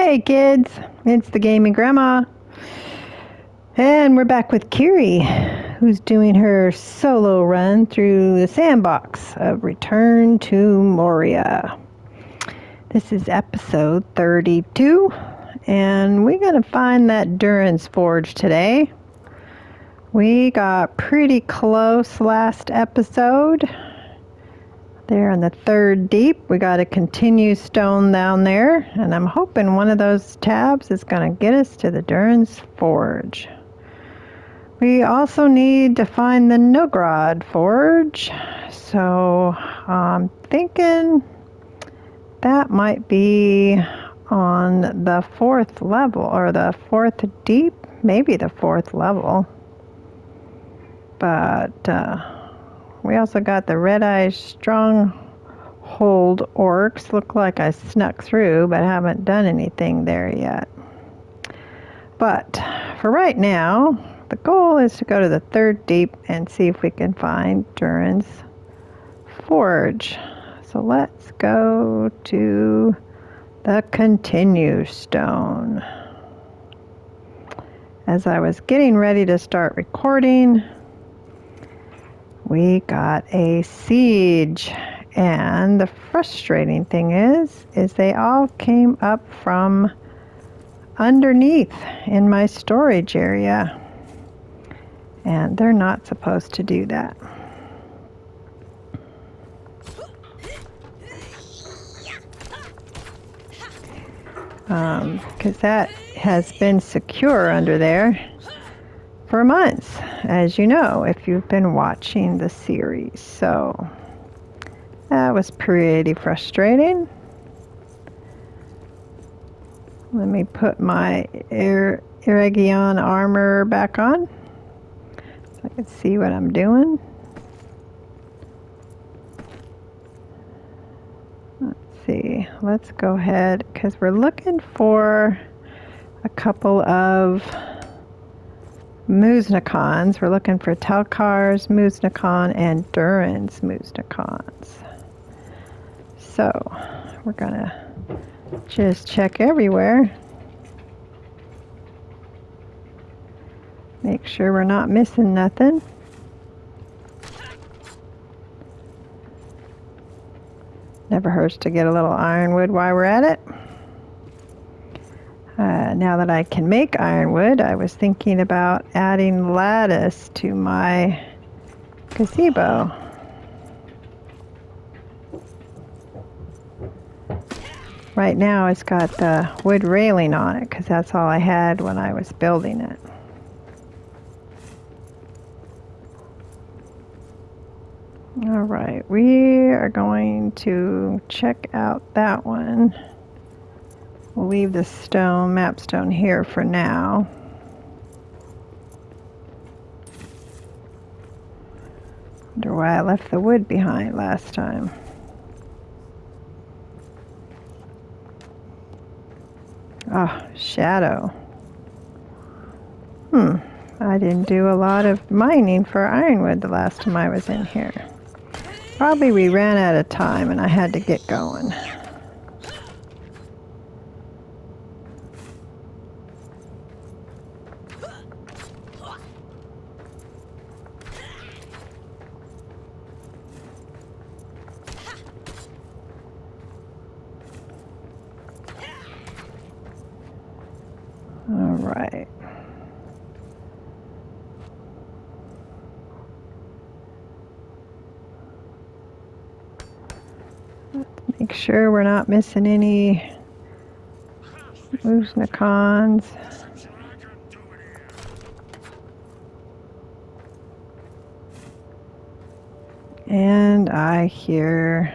Hey kids, it's the Gaming Grandma, and we're back with Kiri, who's doing her solo run through the Sandbox of Return to Moria. This is episode 32, and we're going to find that Durin's Forge today. We got pretty close last episode. There in the third deep, we got a continue stone down there, and I'm hoping one of those tabs is going to get us to the Durin's Forge. We also need to find the Nogrod Forge, so I'm thinking that might be on the fourth level, or the fourth deep, maybe the fourth level. But we also got the Red Eye Stronghold orcs. Look like I snuck through, but haven't done anything there yet. But for right now, the goal is to go to the third deep and see if we can find Durin's Forge. So let's go to the Continue Stone. As I was getting ready to start recording, we got a siege, and the frustrating thing is they all came up from underneath in my storage area, and they're not supposed to do that. Because that has been secure under there for months, as you know, if you've been watching the series. So that was pretty frustrating. Let me put my Irigion armor back on so I can see what I'm doing. Let's see. Let's go ahead, because we're looking for a couple of Moosnakons. We're looking for Telkar's Moosnakon and Durin's Moosnakons. So we're gonna just check everywhere. Make sure we're not missing nothing. Never hurts to get a little ironwood while we're at it. Now that I can make ironwood, I was thinking about adding lattice to my gazebo. Right now it's got the wood railing on it because that's all I had when I was building it. All right, we are going to check out that one. We'll leave the map stone here for now. Wonder why I left the wood behind last time. Oh, shadow. I didn't do a lot of mining for ironwood the last time I was in here. Probably we ran out of time and I had to get going. All right. Let's make sure we're not missing any Moosnakons. And I hear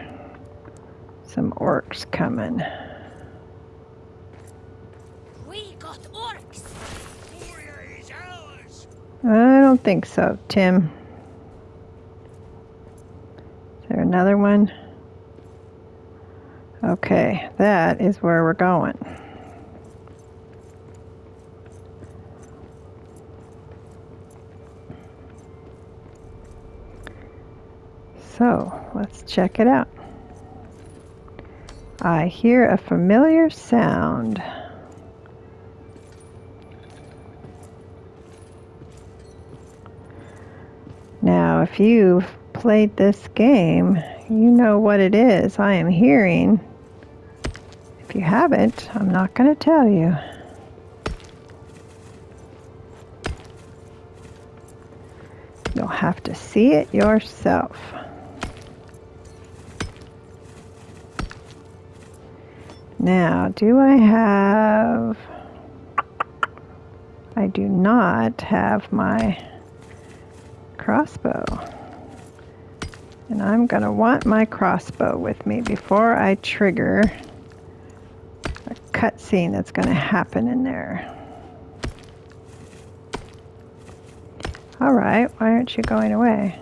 some orcs coming. I don't think so, Tim. Is there another one? Okay, that is where we're going. So, let's check it out. I hear a familiar sound. if you've played this game, you know what it is I am hearing. If you haven't, I'm not going to tell you. You'll have to see it yourself. Now, do I have... I do not have my crossbow. And I'm going to want my crossbow with me before I trigger a cutscene that's going to happen in there. All right, why aren't you going away?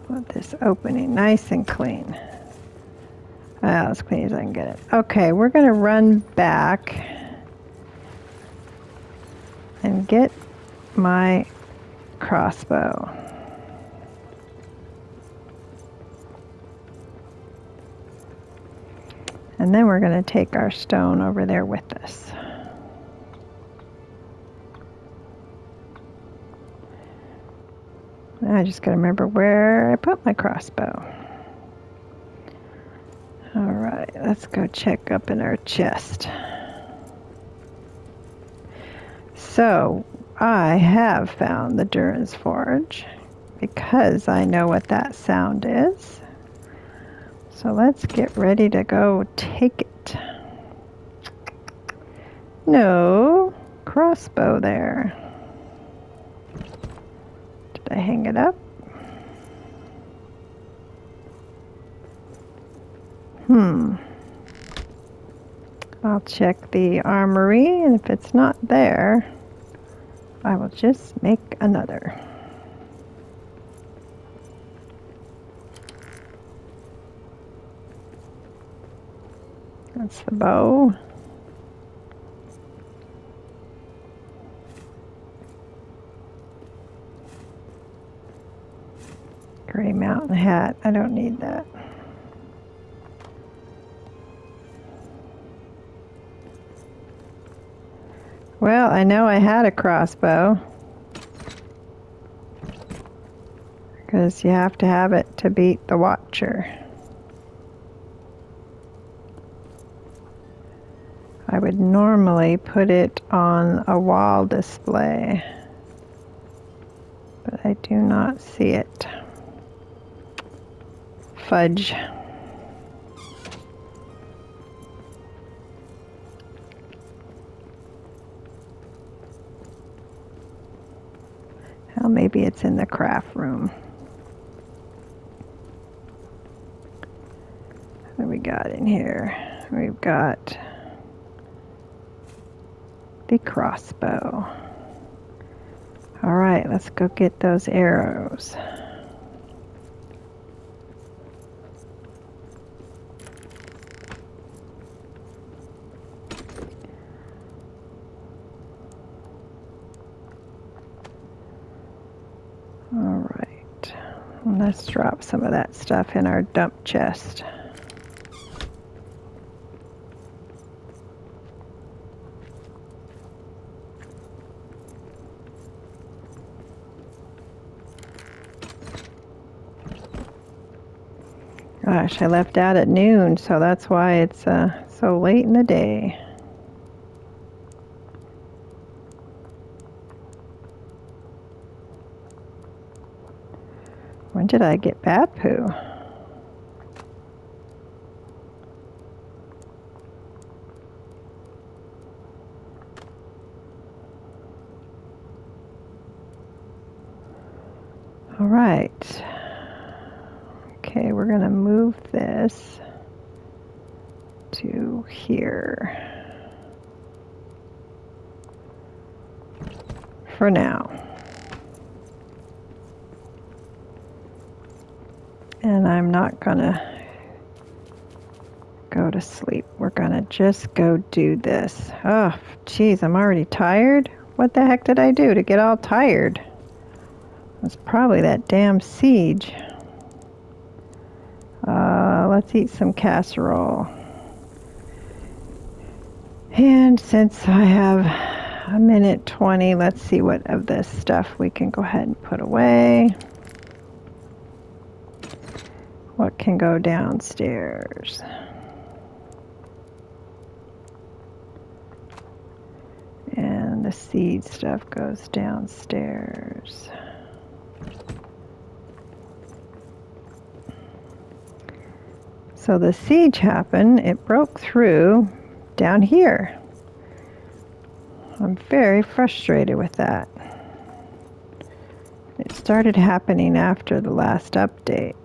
Want this opening nice and clean. Well, as clean as I can get it. Okay, we're going to run back and get my crossbow. And then we're going to take our stone over there with us. Now I just got to remember where I put my crossbow. All right, let's go check up in our chest. So I have found the Durin's Forge because I know what that sound is. So let's get ready to go take it. No crossbow there. Did I hang it up? I'll check the armory, and if it's not there, I will just make another. That's the bow. Gray mountain hat. I don't need that. Well, I know I had a crossbow. Because you have to have it to beat the Watcher. I would normally put it on a wall display, but I do not see it. Fudge. Well, maybe it's in the craft room. What do we got in here? We've got the crossbow. All right, let's go get those arrows. All right, let's drop some of that stuff in our dump chest. Gosh, I left out at noon, so that's why it's so late in the day. When did I get bat poo? All right. Okay, we're going to move this to here for now. And I'm not going to go to sleep. We're going to just go do this. Oh, geez, I'm already tired. What the heck did I do to get all tired? It's probably that damn siege. let's eat some casserole. And since I have a minute 20, let's see what of this stuff we can go ahead and put away. What can go downstairs? And the seed stuff goes downstairs. So the siege happened. It broke through down here. I'm very frustrated with that. It started happening after the last update.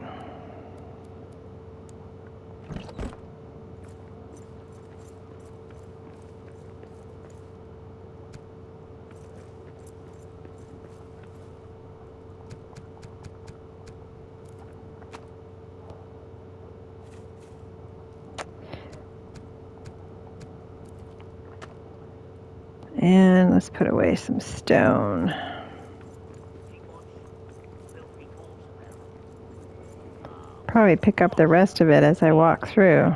And let's put away some stone. Probably pick up the rest of it as I walk through.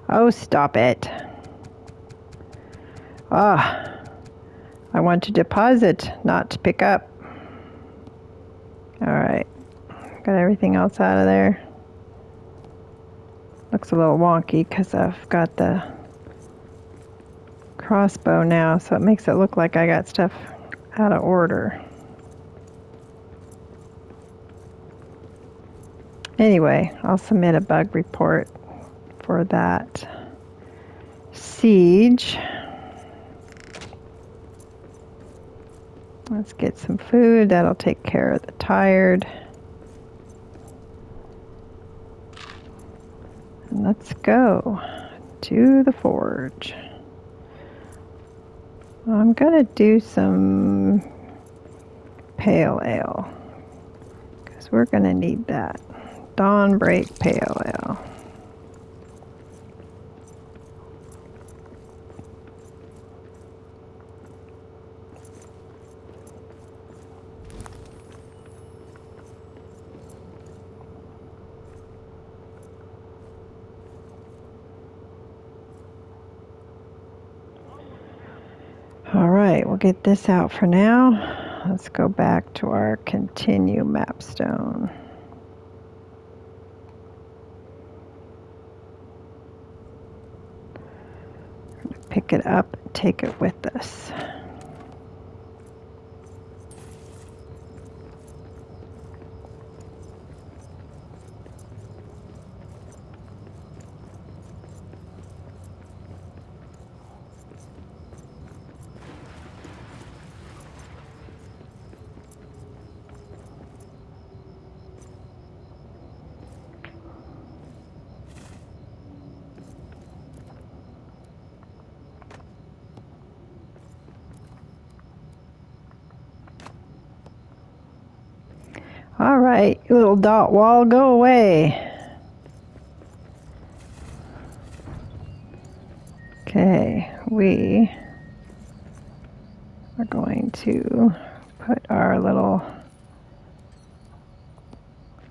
Oh, stop it. Ah, I want to deposit, not to pick up. All right, got everything else out of there. Looks a little wonky because I've got the crossbow now, so it makes it look like I got stuff out of order. Anyway, I'll submit a bug report for that siege. Let's get some food. That'll take care of the tired. And let's go to the forge. I'm gonna do some pale ale because we're gonna need that. Dawnbreak pale ale. All right, we'll get this out for now. Let's go back to our continue mapstone. Pick it up and take it with us. All right, little dot wall, go away. Okay, we are going to put our little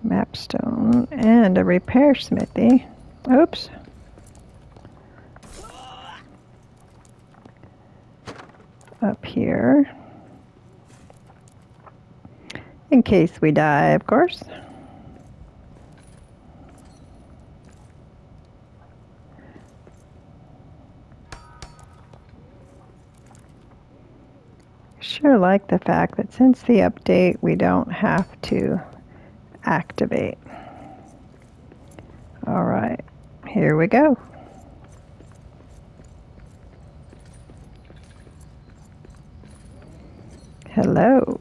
mapstone and a repair smithy. Oops. Up here. In case we die, of course. Sure like the fact that since the update, we don't have to activate. All right, here we go. Hello.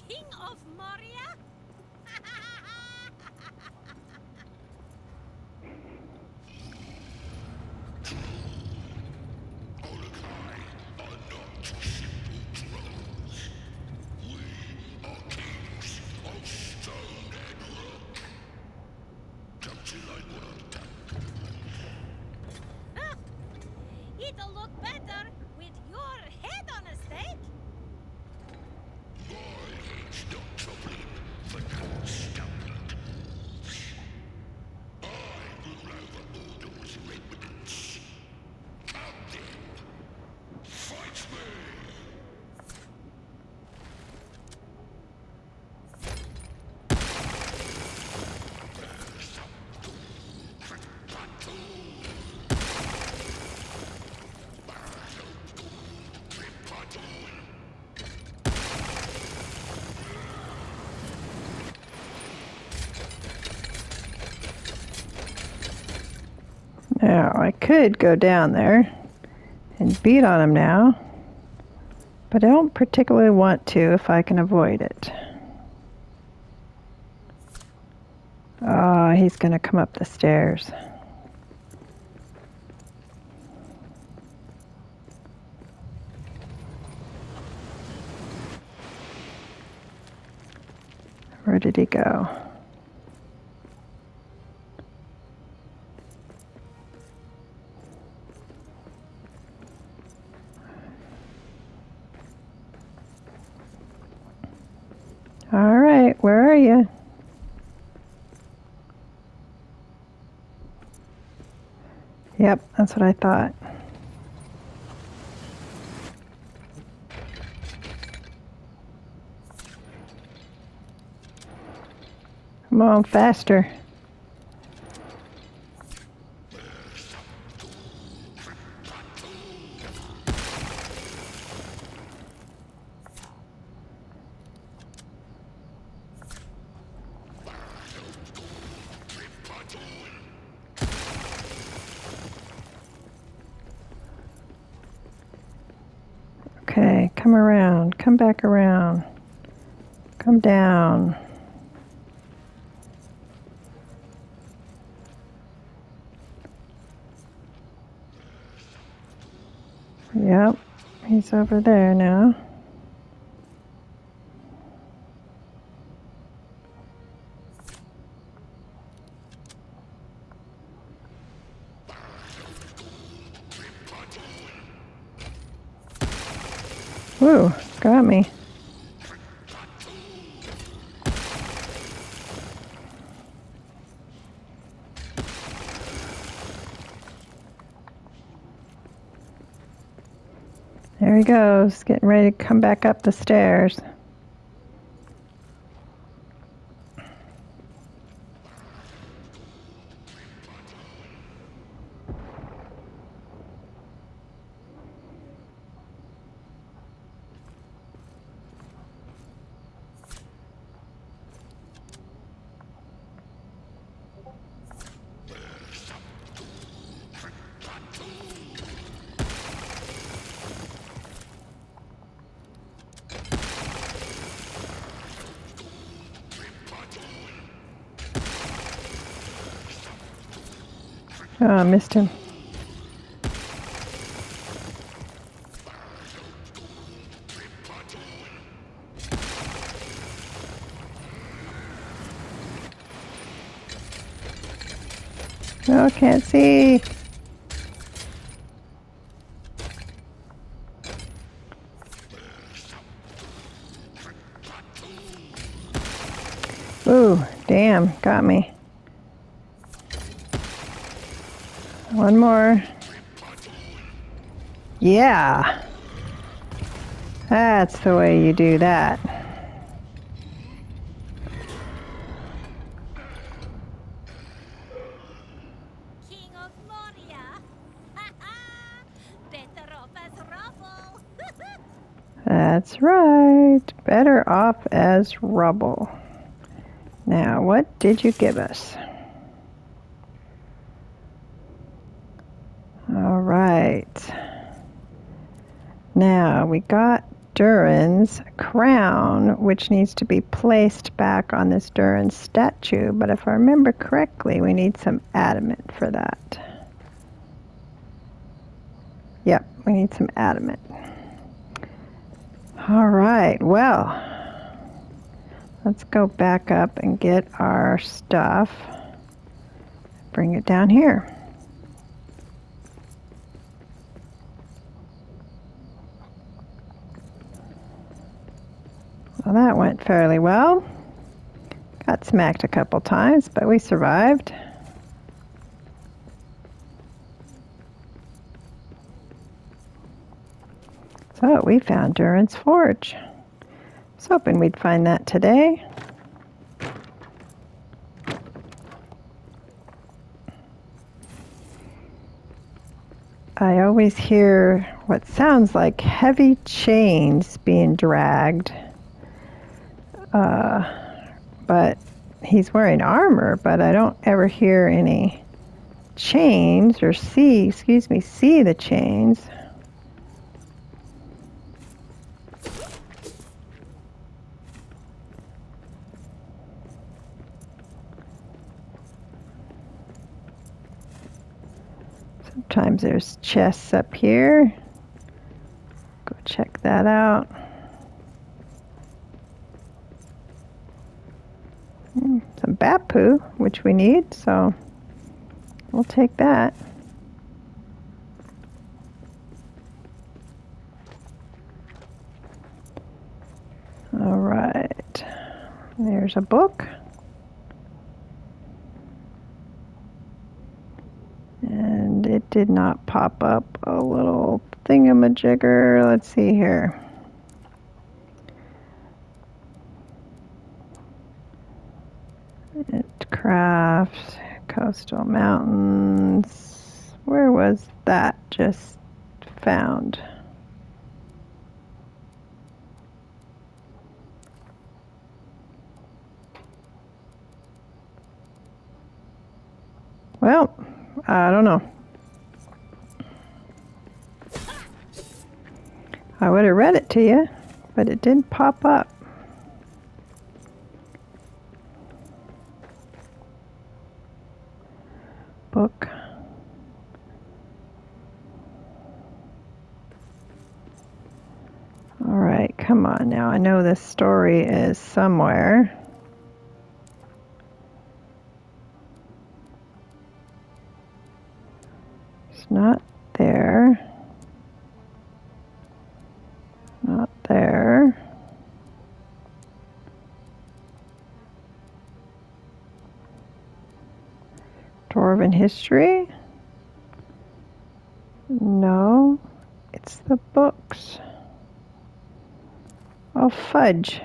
King of Moria? Now, I could go down there and beat on him now, but I don't particularly want to if I can avoid it. Oh, he's going to come up the stairs. Where did he go? All right, where are you? Yep, that's what I thought. Come on, faster. Okay, come around. Come back around. Come down. Yep, he's over there now. Woo, got me. There he goes, getting ready to come back up the stairs. Oh, I missed him. Oh, can't see. Ooh, damn, got me. One more. Yeah. That's the way you do that. King of Moria. Better off as rubble. That's right. Better off as rubble. Now, what did you give us? All right. Now, we got Durin's crown, which needs to be placed back on this Durin statue, but if I remember correctly, we need some adamant for that. Yep, we need some adamant. All right, well, let's go back up and get our stuff. Bring it down here. Well, that went fairly well. Got smacked a couple times, but we survived. So we found Durin's forge. I was hoping we'd find that today. I always hear what sounds like heavy chains being dragged. But he's wearing armor, but I don't ever hear any chains, or see the chains. Sometimes there's chests up here. Go check that out. Some bat poo, which we need, so we'll take that. All right, there's a book. And it did not pop up a little thingamajigger. Let's see here. It crafts coastal mountains. Where was that just found? Well, I don't know. I would have read it to you, but it didn't pop up. Book. All right, come on now. I know this story is somewhere. It's not there. Not there. Dwarven history? No, it's the books. Oh, fudge.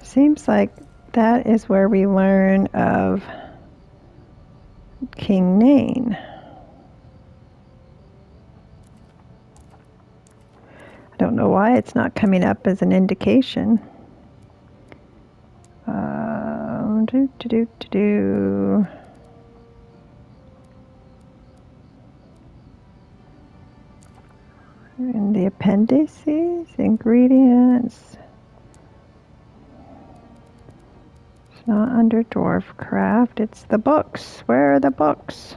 Seems like that is where we learn of King Nain. I don't know why it's not coming up as an indication. In the appendices, ingredients. It's not under dwarf craft, it's the books. Where are the books?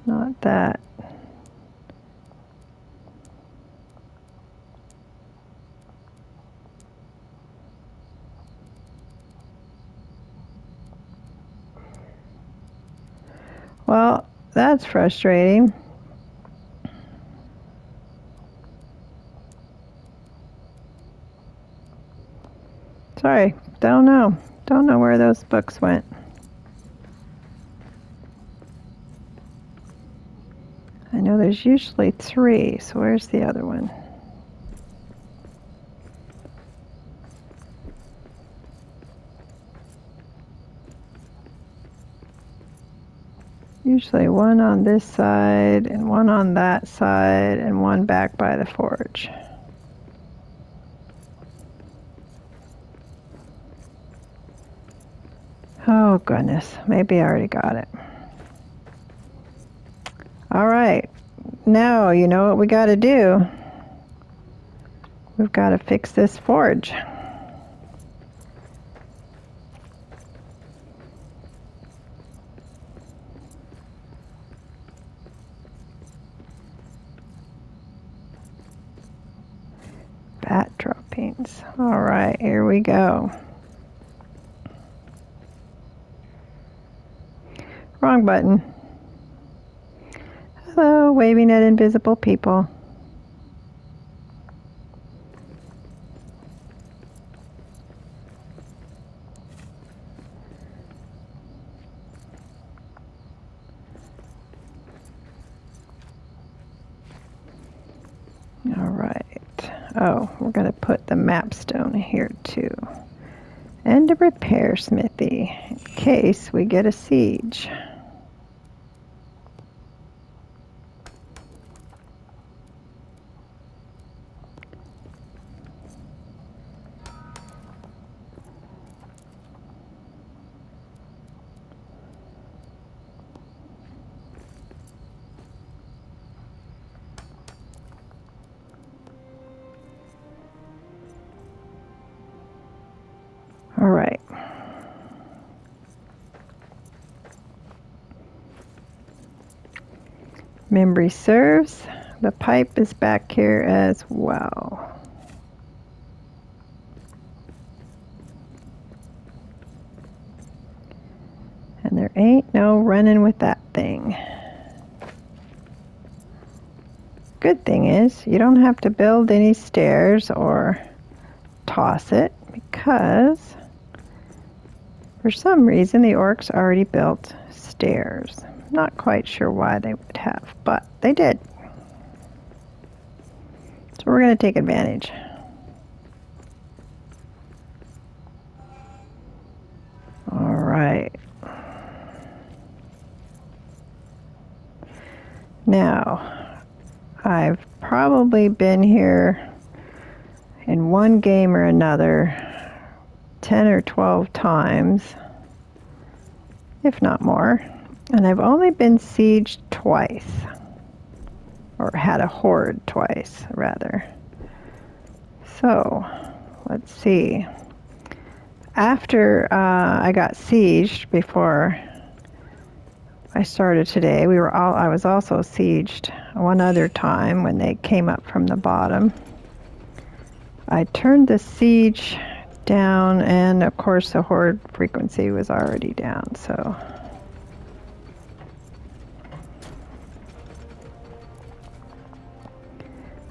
Not that. Well, that's frustrating. Sorry, don't know. Don't know where those books went. I know there's usually 3, so where's the other one? Usually one on this side, and one on that side, and one back by the forge. Oh goodness, maybe I already got it. All right, now you know what we got to do. We've got to fix this forge. Bat droppings. All right, here we go. Wrong button. Hello, waving at invisible people. All right. Oh, we're going to put the map stone here too. And a repair smithy in case we get a siege. memory serves, the pipe is back here as well. And there ain't no running with that thing. Good thing is, you don't have to build any stairs or toss it, because for some reason the orcs already built stairs. Not quite sure why they would have, but they did. So we're going to take advantage. All right. Now, I've probably been here in one game or another 10 or 12 times, if not more. And I've only been sieged twice. Or had a horde twice, rather. So, let's see. After I got sieged, before I started today, I was also sieged one other time when they came up from the bottom. I turned the siege down, and of course the horde frequency was already down, so.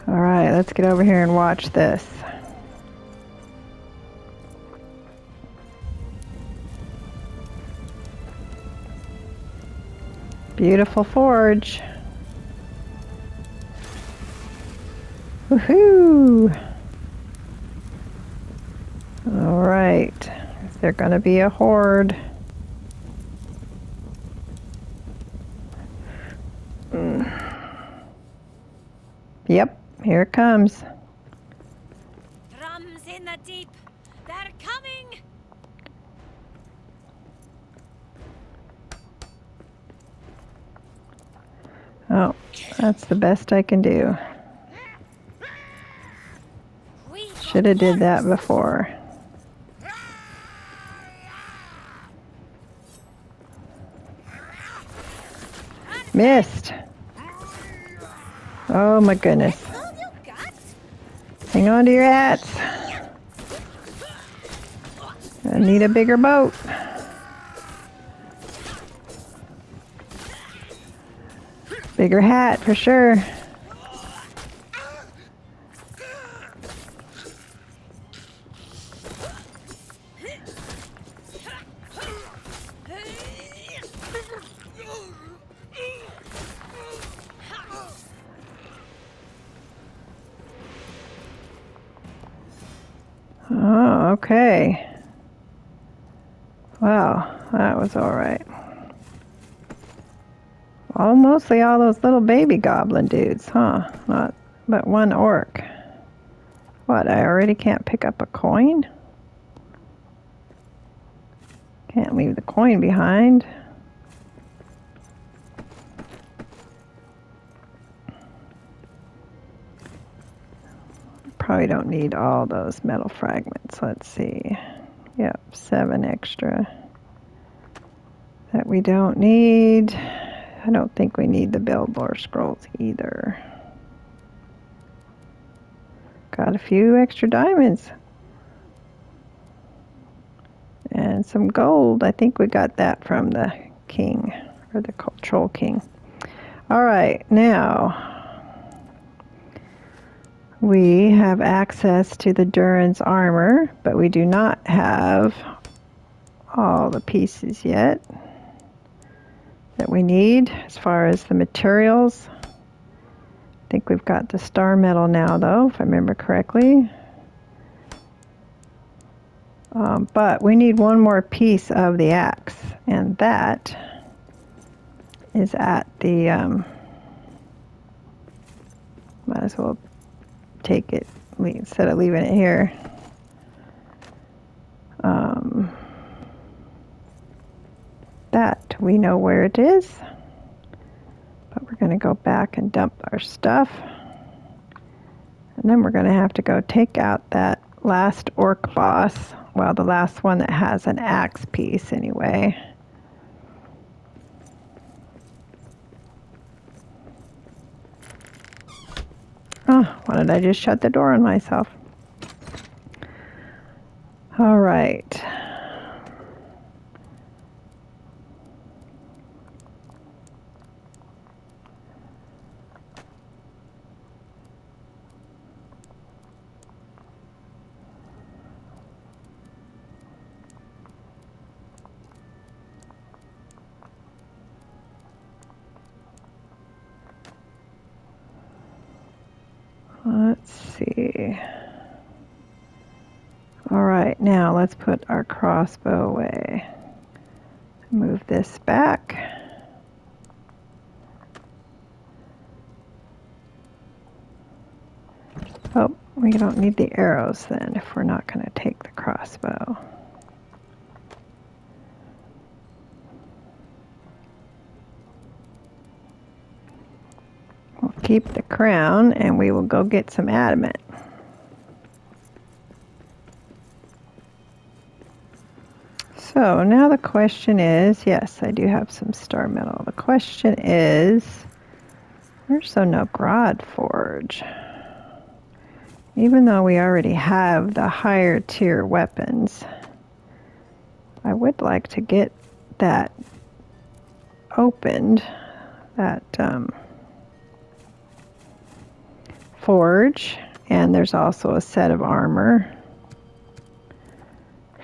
All right, let's get over here and watch this. Beautiful forge. Woohoo! All right, is there gonna be a horde? Yep, here it comes. Drums in the deep. They're coming. Oh, that's the best I can do. Should have did that before. Missed. Oh my goodness. Hang on to your hats. I need a bigger boat. Bigger hat for sure. Oh, okay. Wow, that was all right. Well, mostly all those little baby goblin dudes, huh? Not but one orc. What, I already can't pick up a coin? Can't leave the coin behind. Probably don't need all those metal fragments. Let's see. Yep, 7 extra that we don't need. I don't think we need the build lore scrolls either. Got a few extra diamonds. And some gold. I think we got that from the king, or the troll king. All right, now we have access to the Durin's armor, but we do not have all the pieces yet that we need as far as the materials. I think we've got the star metal now, though, if I remember correctly. But we need one more piece of the axe, and that is at the, might as well take it instead of leaving it here. That we know where it is, but we're going to go back and dump our stuff, and then we're going to have to go take out that last orc boss, well, the last one that has an axe piece anyway. Oh, why did I just shut the door on myself? All right. Let's see. All right, now let's put our crossbow away. Move this back. Oh, we don't need the arrows then if we're not going to take the crossbow. We'll keep the crown and we will go get some adamant. So now the question is, yes, I do have some star metal. The question is, where's the Nogrod Forge? Even though we already have the higher tier weapons, I would like to get that opened, that forge, and there's also a set of armor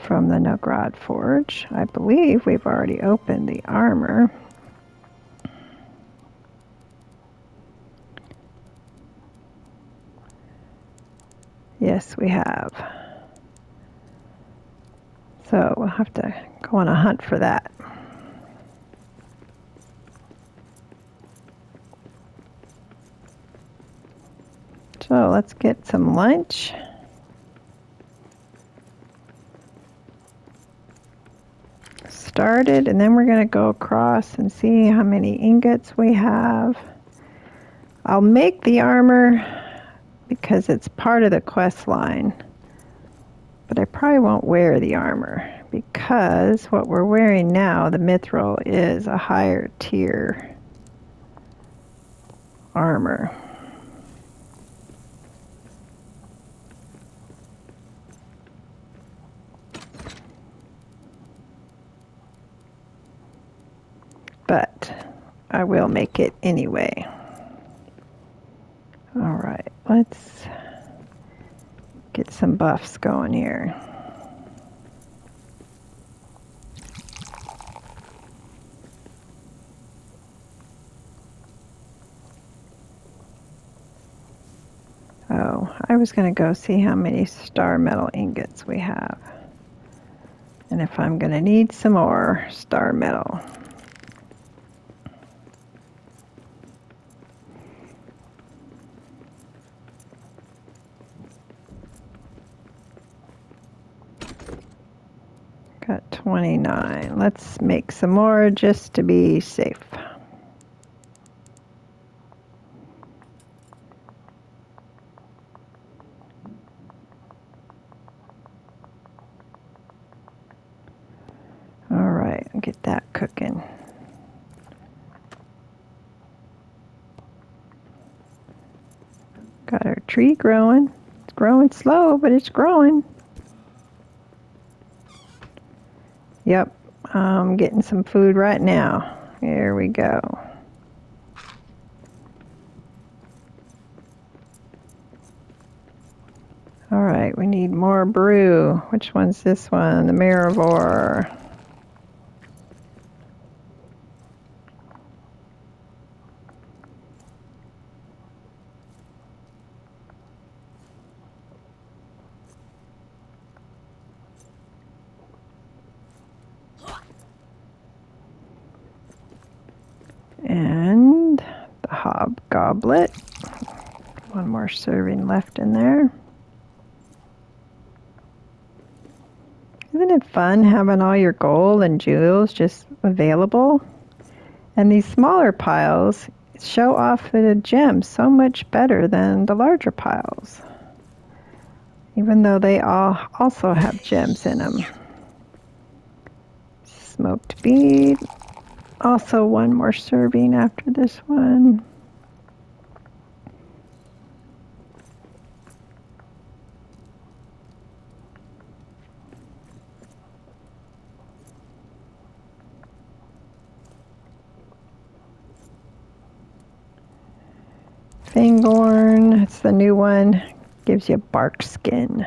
from the Nogrod Forge. I believe we've already opened the armor. Yes, we have. So we'll have to go on a hunt for that. So let's get some lunch. Started, and then we're going to go across and see how many ingots we have. I'll make the armor because it's part of the quest line, but I probably won't wear the armor because what we're wearing now, the mithril, is a higher tier armor. But I will make it anyway. All right, let's get some buffs going here. Oh, I was going to go see how many star metal ingots we have. And if I'm going to need some more star metal. Got 29. Let's make some more just to be safe. All right, get that cooking. Got our tree growing. It's growing slow, but it's growing. Yep, I'm getting some food right now. Here we go. All right, we need more brew. Which one's this one? The Marivore. And the Hobgoblet. One more serving left in there. Isn't it fun having all your gold and jewels just available? And these smaller piles show off the gems so much better than the larger piles, even though they all also have gems in them. Smoked bead. Also one more serving after this one. Fangorn, that's the new one. Gives you bark skin.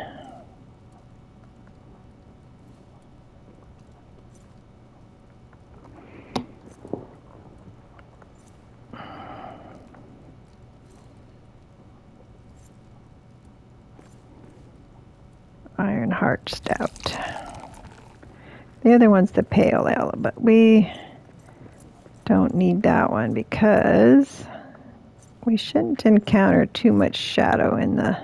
Ironheart Stout. The other one's the Pale Ale, but we don't need that one because we shouldn't encounter too much shadow in the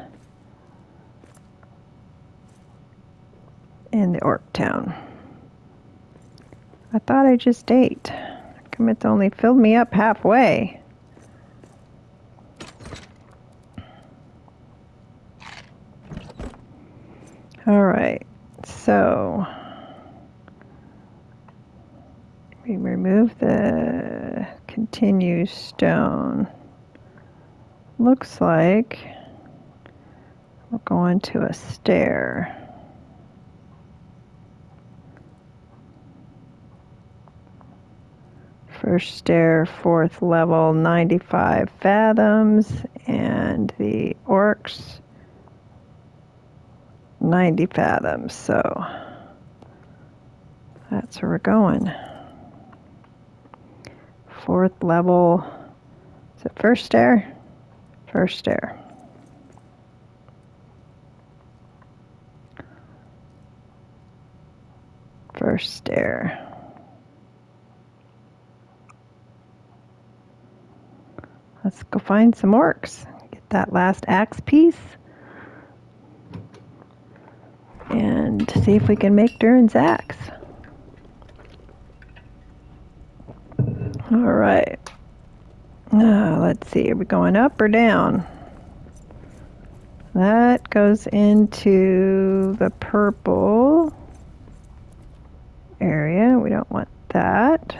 Orc Town. I thought I just ate. How come it's only filled me up halfway? All right, so we remove the continue stone. Looks like we're going to a stair. First stair, 4th level, 95 fathoms, and the orcs, 90 fathoms, so that's where we're going. 4th level, is it first stair? First stair. First stair. Let's go find some orcs. Get that last axe piece. And see if we can make Durin's axe. Alright. Let's see, are we going up or down? That goes into the purple area. We don't want that.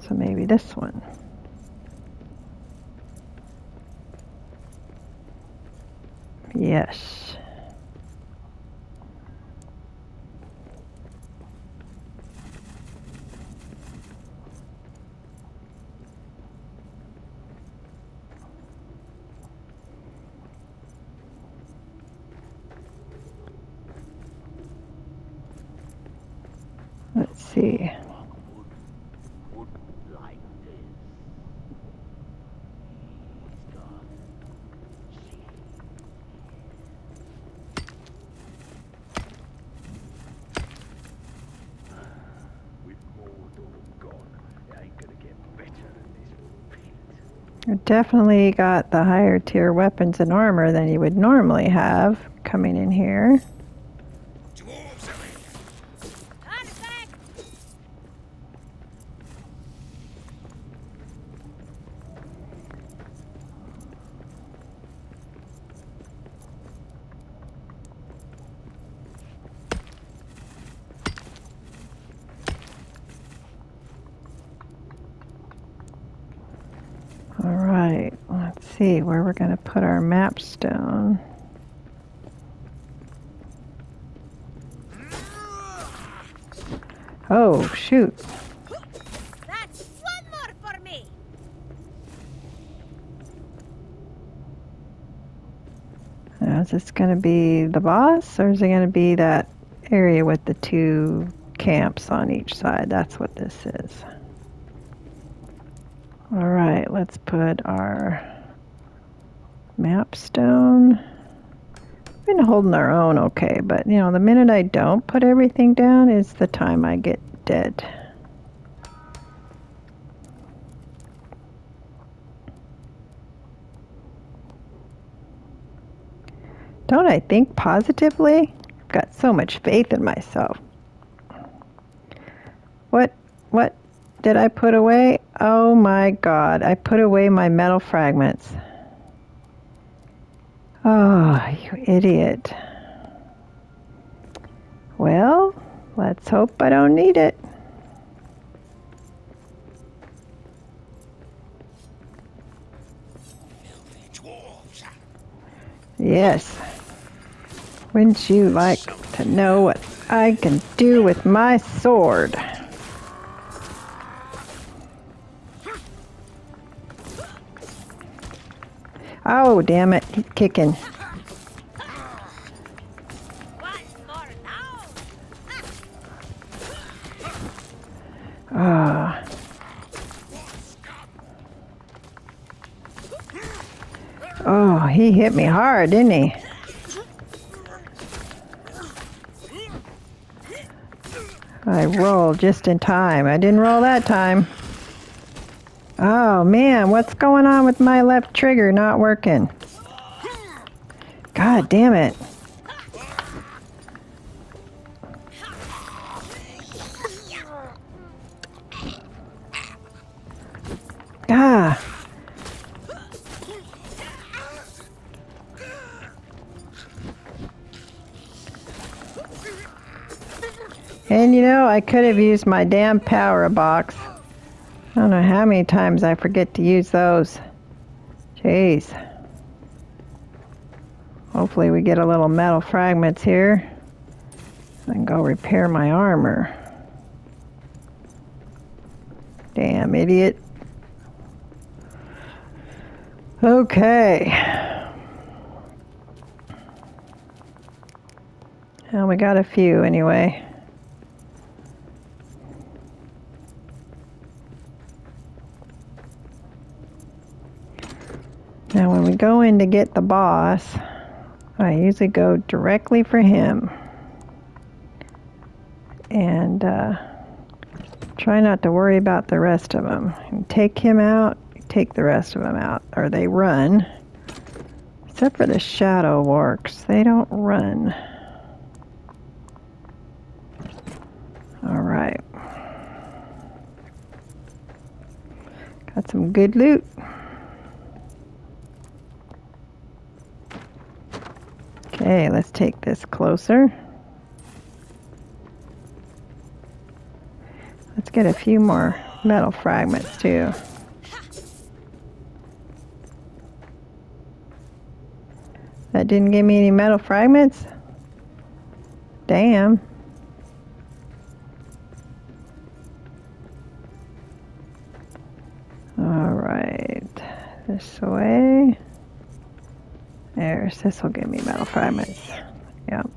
So maybe this one. Yes. Let's see. You definitely got the higher tier weapons and armor than you would normally have coming in here. Alright, let's see where we're going to put our map stone. Oh, shoot. That's one more for me. Now, is this going to be the boss, or is it going to be that area with the 2 camps on each side? That's what this is. Alright, let's put our map stone. We've been holding our own okay, but you know, the minute I don't put everything down is the time I get dead. Don't I think positively? I've got so much faith in myself. What did I put away? Oh my god, I put away my metal fragments. Oh, you idiot. Well, let's hope I don't need it. Yes. Wouldn't you like to know what I can do with my sword? Oh, damn it. He's kicking. One more down. Ah. Oh, he hit me hard, didn't he? I rolled just in time. I didn't roll that time. Oh, man, what's going on with my left trigger not working? God damn it. Ah. And you know, I could have used my damn power box. I don't know how many times I forget to use those. Jeez. Hopefully we get a little metal fragments here. I can go repair my armor. Damn idiot. Okay. Well, we got a few anyway. Now when we go in to get the boss, I usually go directly for him. And try not to worry about the rest of them. You take him out, you take the rest of them out, or they run. Except for the shadow orcs, they don't run. Alright. Got some good loot. Okay, let's take this closer. Let's get a few more metal fragments too. That didn't give me any metal fragments? Damn. Alright. This way. This will give me metal fragments. Yep.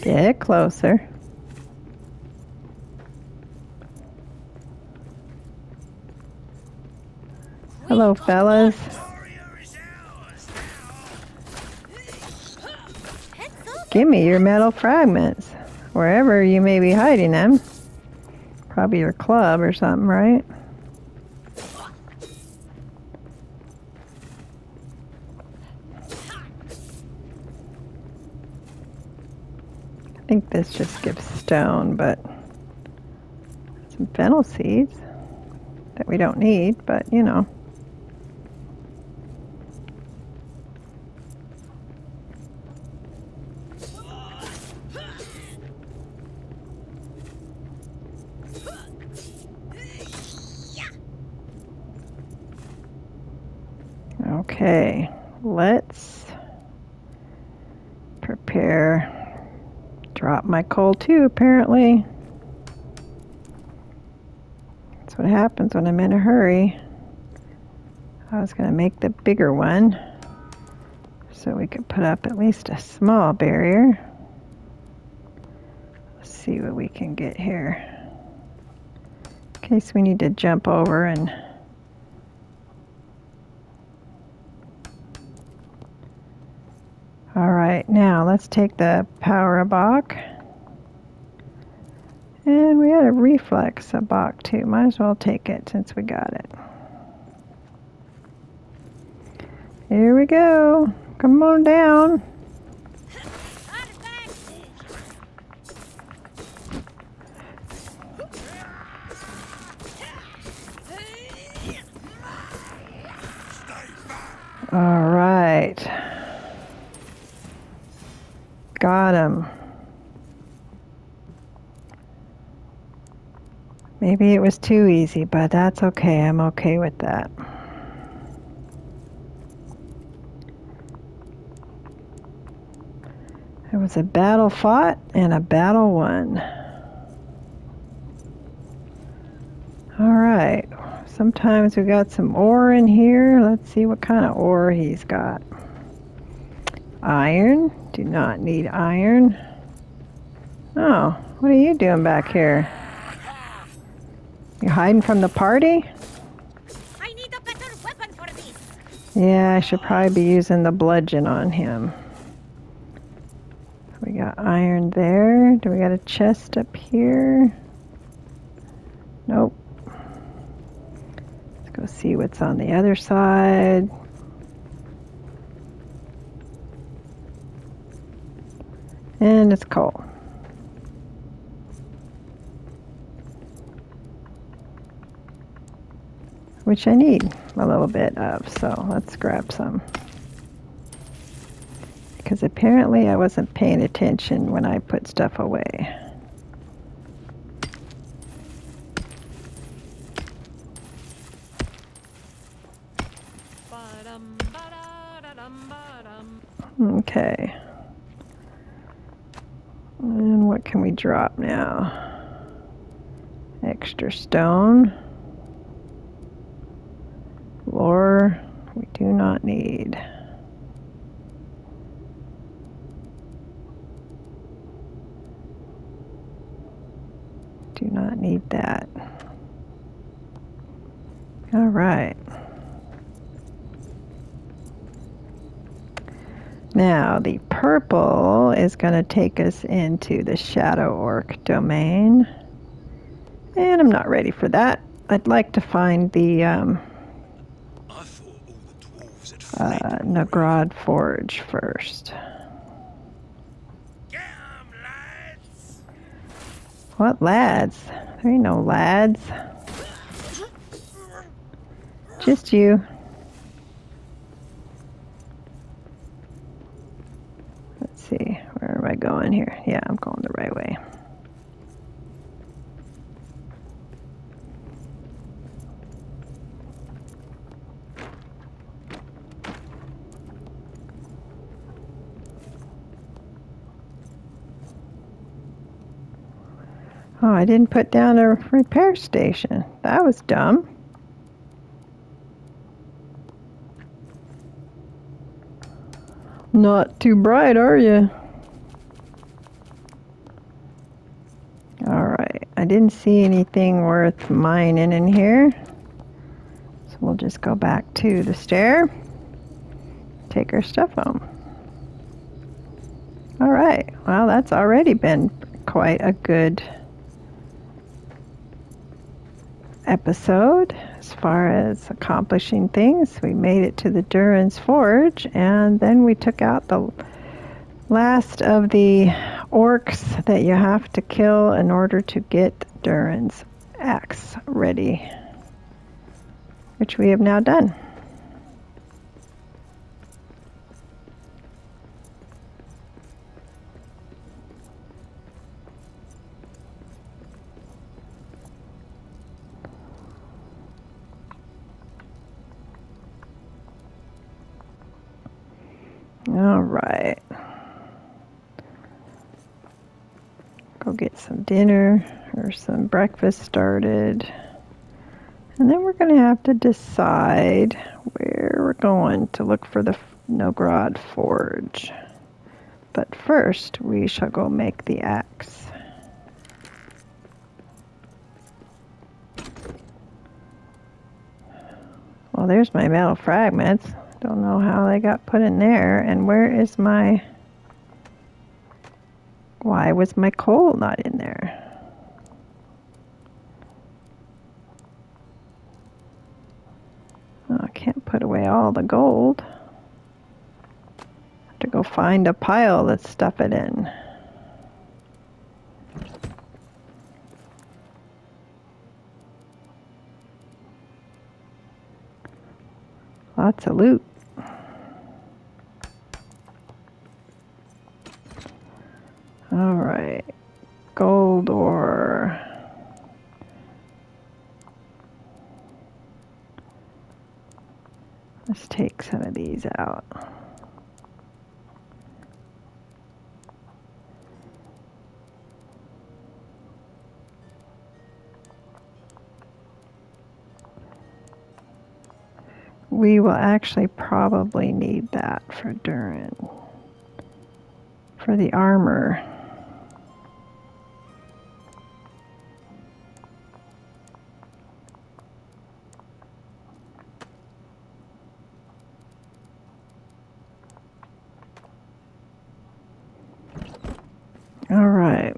Get closer. Hello, fellas. Give me your metal fragments, wherever you may be hiding them. Probably your club or something, right? I think this just gives stone, but some fennel seeds that we don't need, but you know. Okay, let's prepare. Drop my coal too, apparently. That's what happens when I'm in a hurry. I was going to make the bigger one so we could put up at least a small barrier. Let's see what we can get here. In case we need to jump over and Alright, now let's take the power box. And we had a reflex box too. Might as well take it since we got it. Here we go. Come on down. Alright. Got him. Maybe it was too easy, but that's okay. I'm okay with that. There was a battle fought and a battle won. Alright, sometimes we got some ore in here. Let's see what kind of ore he's got. Iron, do not need iron. Oh, what are you doing back here? You hiding from the party? I need a better weapon for this. Yeah, I should probably be using the bludgeon on him. We got iron there. Do we got a chest up here? Nope. Let's go see what's on the other side. And it's coal. Which I need a little bit of, so let's grab some. Because apparently I wasn't paying attention when I put stuff away. Okay. And what can we drop now? Extra stone. Lore, we do not need. Do not need that. All right. Now, the purple is going to take us into the Shadow Orc domain. And I'm not ready for that. I'd like to find the Nagrod Forge first. Lads. What lads? There ain't no lads. Just you. Let's see, where am I going here? Yeah, I'm going the right way. Oh, I didn't put down a repair station. That was dumb. Not too bright, are you? Alright, I didn't see anything worth mining in here. So we'll just go back to the stair. Take our stuff home. Alright, well that's already been quite a good episode as far as accomplishing things. We made it to the Durin's Forge, and then we took out the last of the orcs that you have to kill in order to get Durin's axe ready, which we have now done. All right. Go get some dinner or some breakfast started. And then we're going to have to decide where we're going to look for the Nagrod Forge. But first, we shall go make the axe. Well, there's my metal fragments. Don't know how they got put in there. And where is my... Why was my coal not in there? Oh, I can't put away all the gold. Have to go find a pile to stuff it in. Lots of loot. All right, gold ore. Let's take some of these out. we will actually probably need that for Durin. For the armor. All right.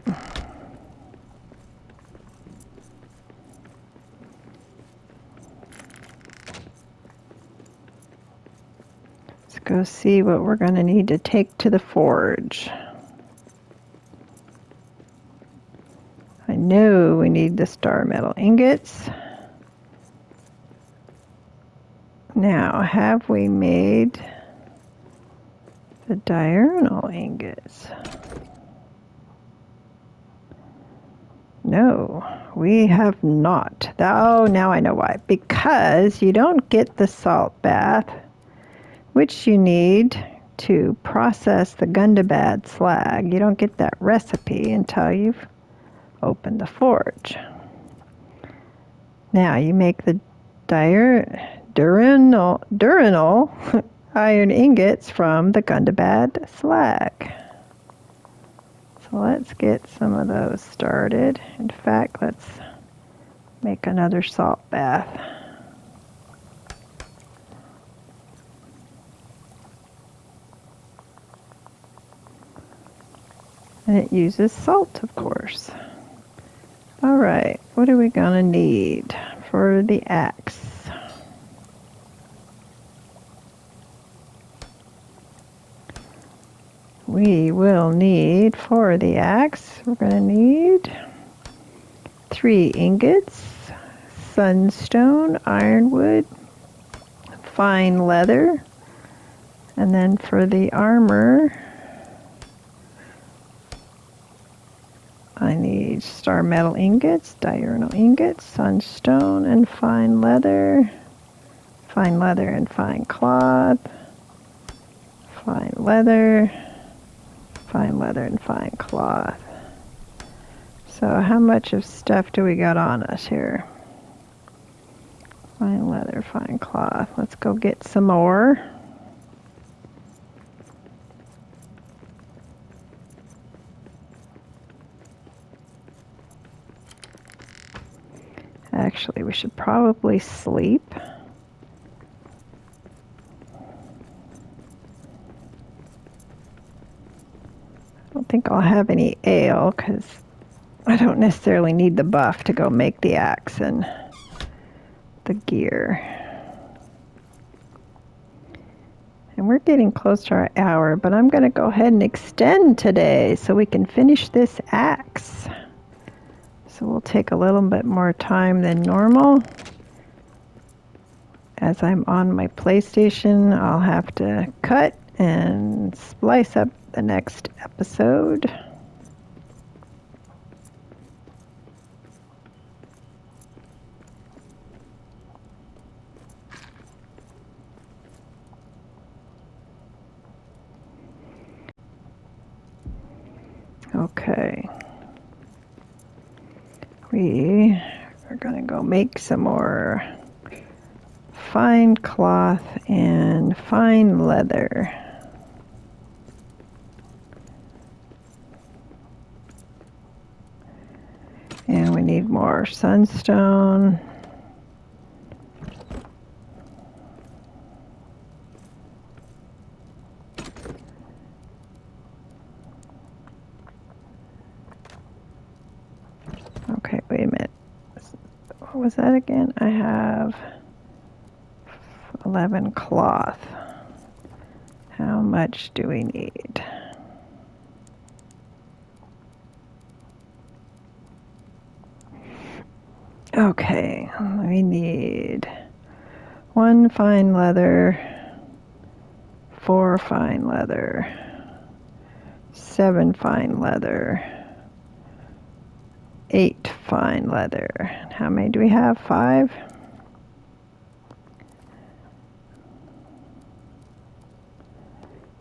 Let's go see what we're going to need to take to the forge. I know we need the star metal ingots. Now, have we made the diurnal ingots? No, we have not. Oh, now I know why. Because you don't get the salt bath, which you need to process the Gundabad slag. You don't get that recipe until you've opened the forge. Now you make the diurnal iron ingots from the Gundabad slag. So let's get some of those started. In fact, let's make another salt bath. And it uses salt, of course. All right, what are we gonna need for the axe? We will need, for the axe, we're gonna need 3 ingots, sunstone, ironwood, fine leather, and then for the armor, I need star metal ingots, diurnal ingots, sunstone, and fine leather and fine cloth, fine leather and fine cloth. So how much of stuff do we got on us here? Fine leather, fine cloth. Let's go get some more. Actually, we should probably sleep. I don't think I'll have any ale because I don't necessarily need the buff to go make the axe and the gear. And we're getting close to our hour, but I'm going to go ahead and extend today so we can finish this axe. So we'll take a little bit more time than normal. As I'm on my PlayStation, I'll have to cut and splice up the next episode. Okay. We are going to go make some more fine cloth and fine leather. And we need more sunstone. Okay, wait a minute. What was that again? I have 11 cloth. How much do we need? Okay, we need 1 fine leather, 4 fine leather, 7 fine leather, 8 fine leather. How many do we have? 5?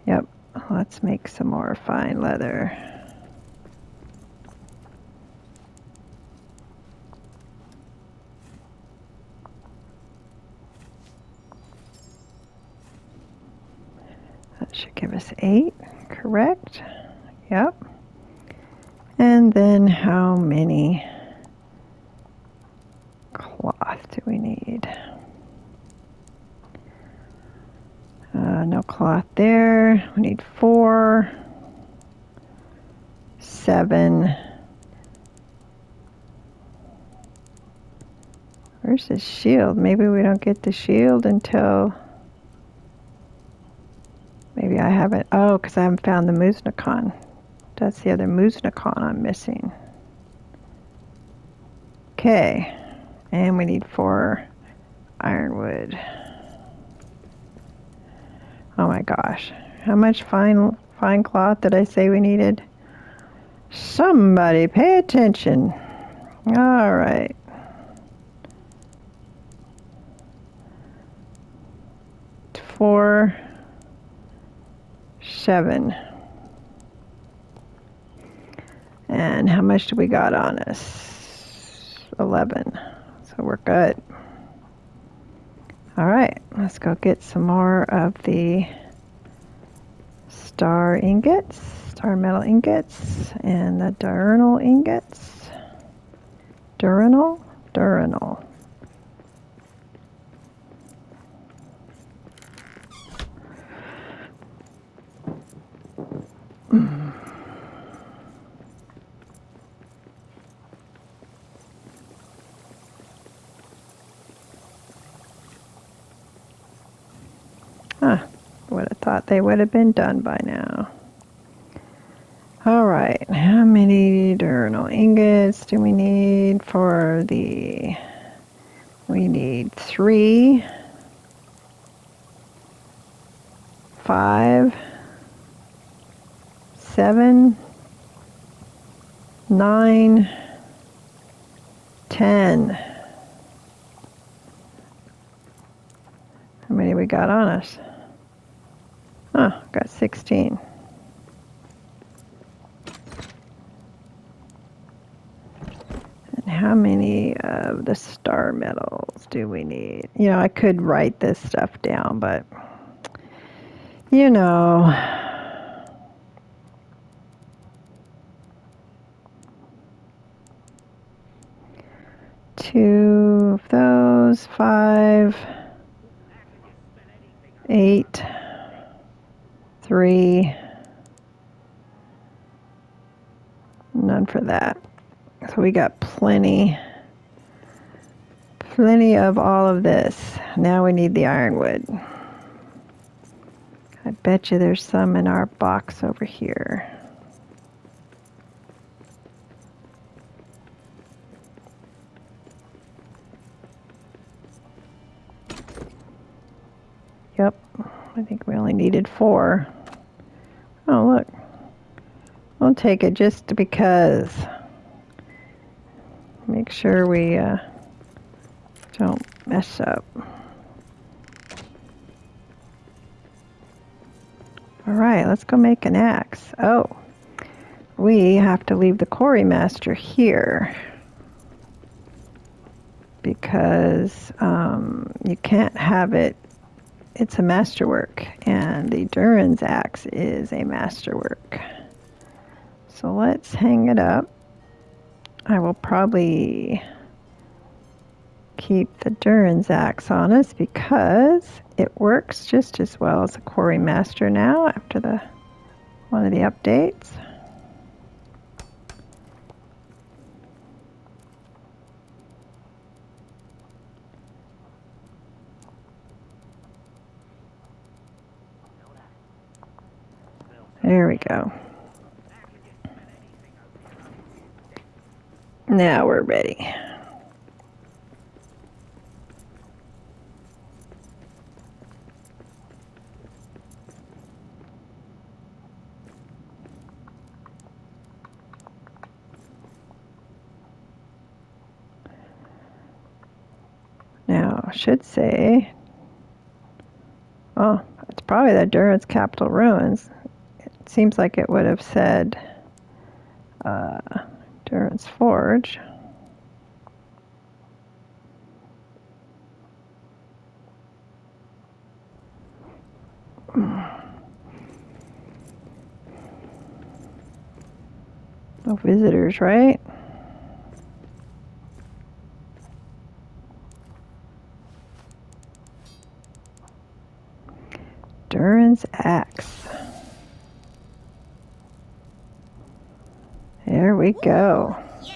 Yep, let's make some more fine leather. That should give us 8, correct? Yep. And then how many cloth do we need? No cloth there. We need 4, 7. Where's the shield? Maybe we don't get the shield until... Maybe I haven't... Oh, because I haven't found the Musnikon. That's the other Musnikon I'm missing. Okay. And we need 4 ironwood. Oh my gosh. How much fine cloth did I say we needed? Somebody pay attention. All right. 4, 7. And how much do we got on us? 11. So we're good. All right, let's go get some more of the star ingots, star metal ingots, and the diurnal ingots. Durinal? Durinal. Huh, would have thought they would have been done by now. All right, how many diurnal ingots do we need for the... We need 3, 5, 7, 9, 10. How many we got on us? Oh, got 16. And how many of the star metals do we need? You know, I could write this stuff down, but, you know, 2 of those, 5, 8, 3, none for that. So we got plenty of all of this. Now we need the ironwood. I bet you there's some in our box over here. Yep, I think we only needed 4. Oh, look. We'll take it just because. Make sure we don't mess up. All right, let's go make an axe. Oh, we have to leave the quarry master here because you can't have it. It's a masterwork, and the Durin's axe is a masterwork. So let's hang it up. I will probably keep the Durin's axe on us because it works just as well as a quarry master now after one of the updates. There we go. Now we're ready. Now, I should say, oh, it's probably the Durin's Capital Ruins. It seems like it would have said Durin's Forge. No visitors, right? Durin's axe. There we go. Yes.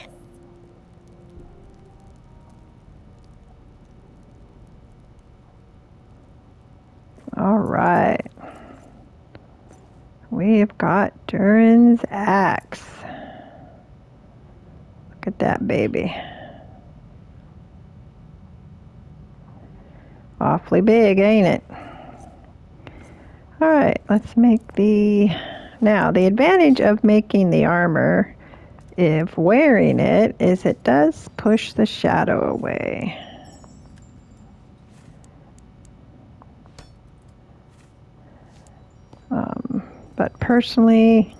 All right. We've got Durin's axe. Look at that baby. Awfully big, ain't it? All right, let's make the... Now, the advantage of making the armor, if wearing it, is it does push the shadow away. But personally,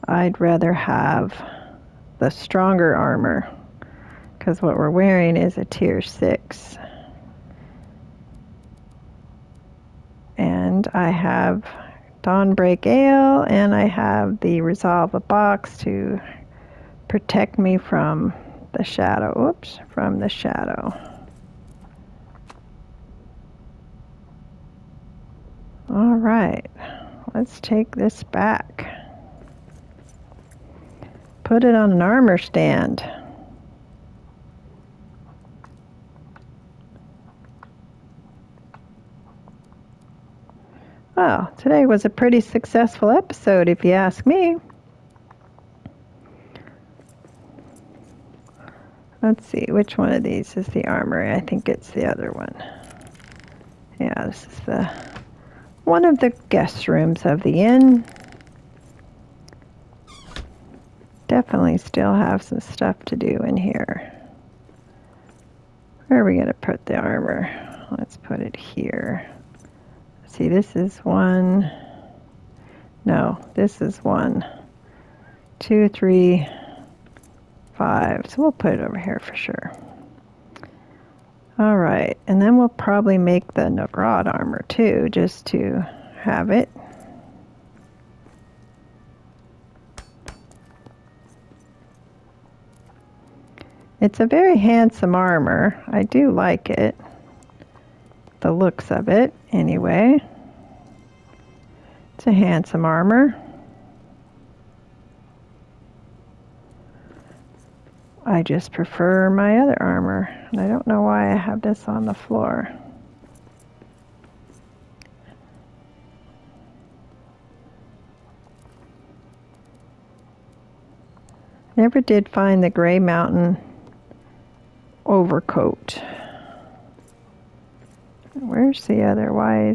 I'd rather have the stronger armor, because what we're wearing is a tier 6. And I have Dawnbreak Ale, and I have the Resolve a Box to protect me from the shadow. Oops, from the shadow. All right, let's take this back. Put it on an armor stand. Well, today was a pretty successful episode, if you ask me. Let's see, which one of these is the armor? I think it's the other one. Yeah, this is the one of the guest rooms of the inn. Definitely still have some stuff to do in here. Where are we going to put the armor? Let's put it here. See, this is 1. No, this is 1, 2, 3, 5. So we'll put it over here for sure. All right, and then we'll probably make the Nagrod armor too, just to have it. It's a very handsome armor. I do like it. The looks of it, anyway. It's a handsome armor. I just prefer my other armor, and I don't know why I have this on the floor. Never did find the Gray Mountain overcoat. Where's the other? Why?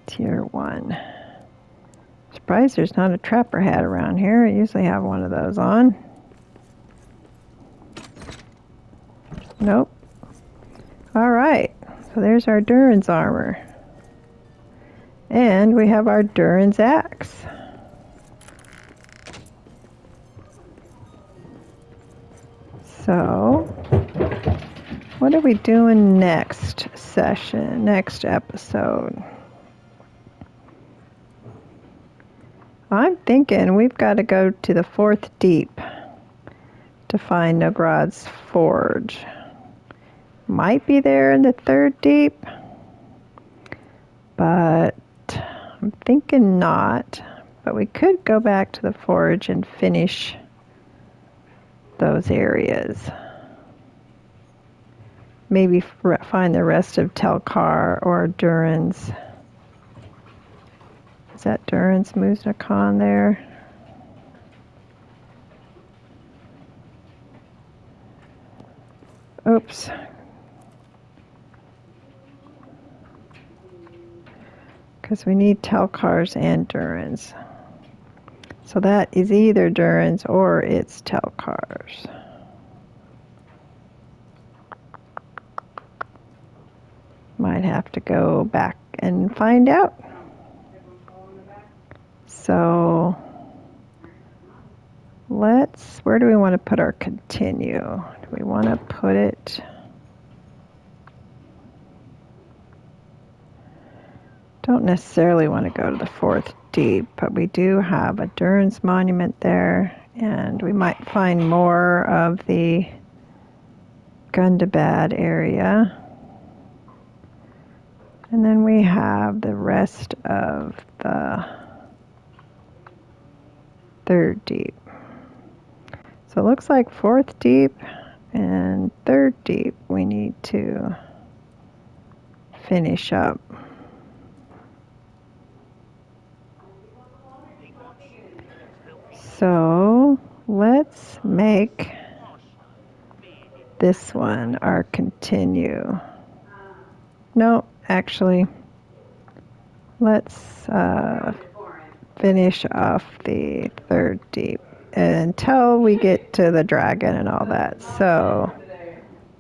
Tier 1. Surprised there's not a trapper hat around here. I usually have one of those on. Nope. All right. So there's our Durin's armor. And we have our Durin's axe. So, what are we doing next session, next episode? I'm thinking we've got to go to the 4th Deep to find Nogrod's Forge. Might be there in the 3rd Deep, but I'm thinking not. But we could go back to the Forge and finish those areas. Maybe find the rest of Telkar or Durin's. Is that Durin's Muznakan there? Oops. Because we need Telkar's and Durin's. So that is either Durin's or it's Telkar's. Might have to go back and find out. So where do we want to put our continue? Do we want to put it? Don't necessarily want to go to the fourth deep, but we do have a Durin's monument there, and we might find more of the Gundabad area. And then we have the rest of the third deep. So it looks like fourth deep and third deep we need to finish up. So let's make this one our continue. No, actually, let's finish off the third deep until we get to the dragon and all that. So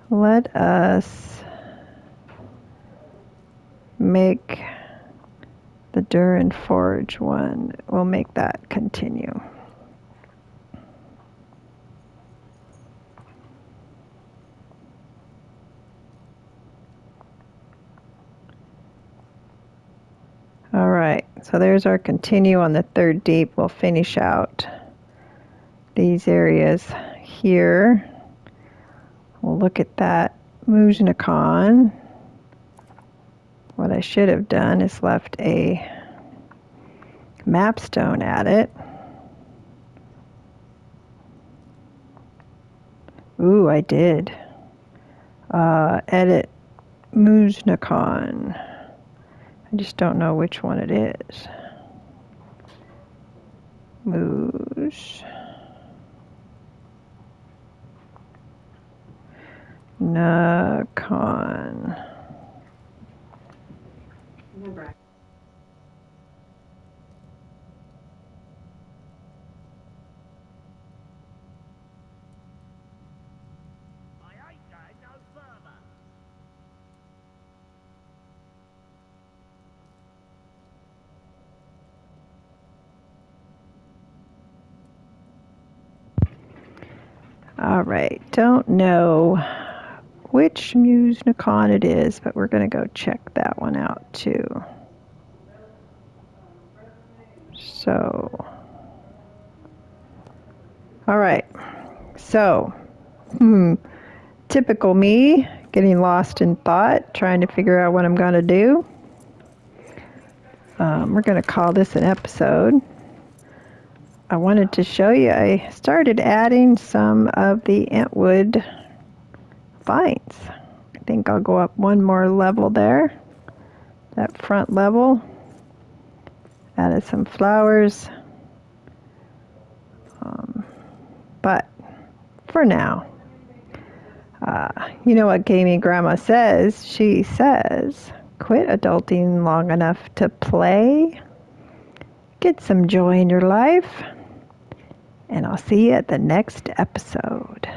let us make the Durin Forge one. We'll make that continue. All right, so there's our continue on the third deep. We'll finish out these areas here. We'll look at that Mujnakan. What I should have done is left a mapstone at it. Ooh, I did. Edit Mujnakan. I just don't know which one it is. Mujnakan. All right, don't know which Mujnakan it is, but we're going to go check that one out too. So, all right, so, typical me, getting lost in thought, trying to figure out what I'm going to do. We're going to call this an episode. I wanted to show you, I started adding some of the Entwood vines. I think I'll go up one more level there, that front level. Added some flowers. But for now, you know what Gaming Grandma says? She says, quit adulting long enough to play. Get some joy in your life. And I'll see you at the next episode.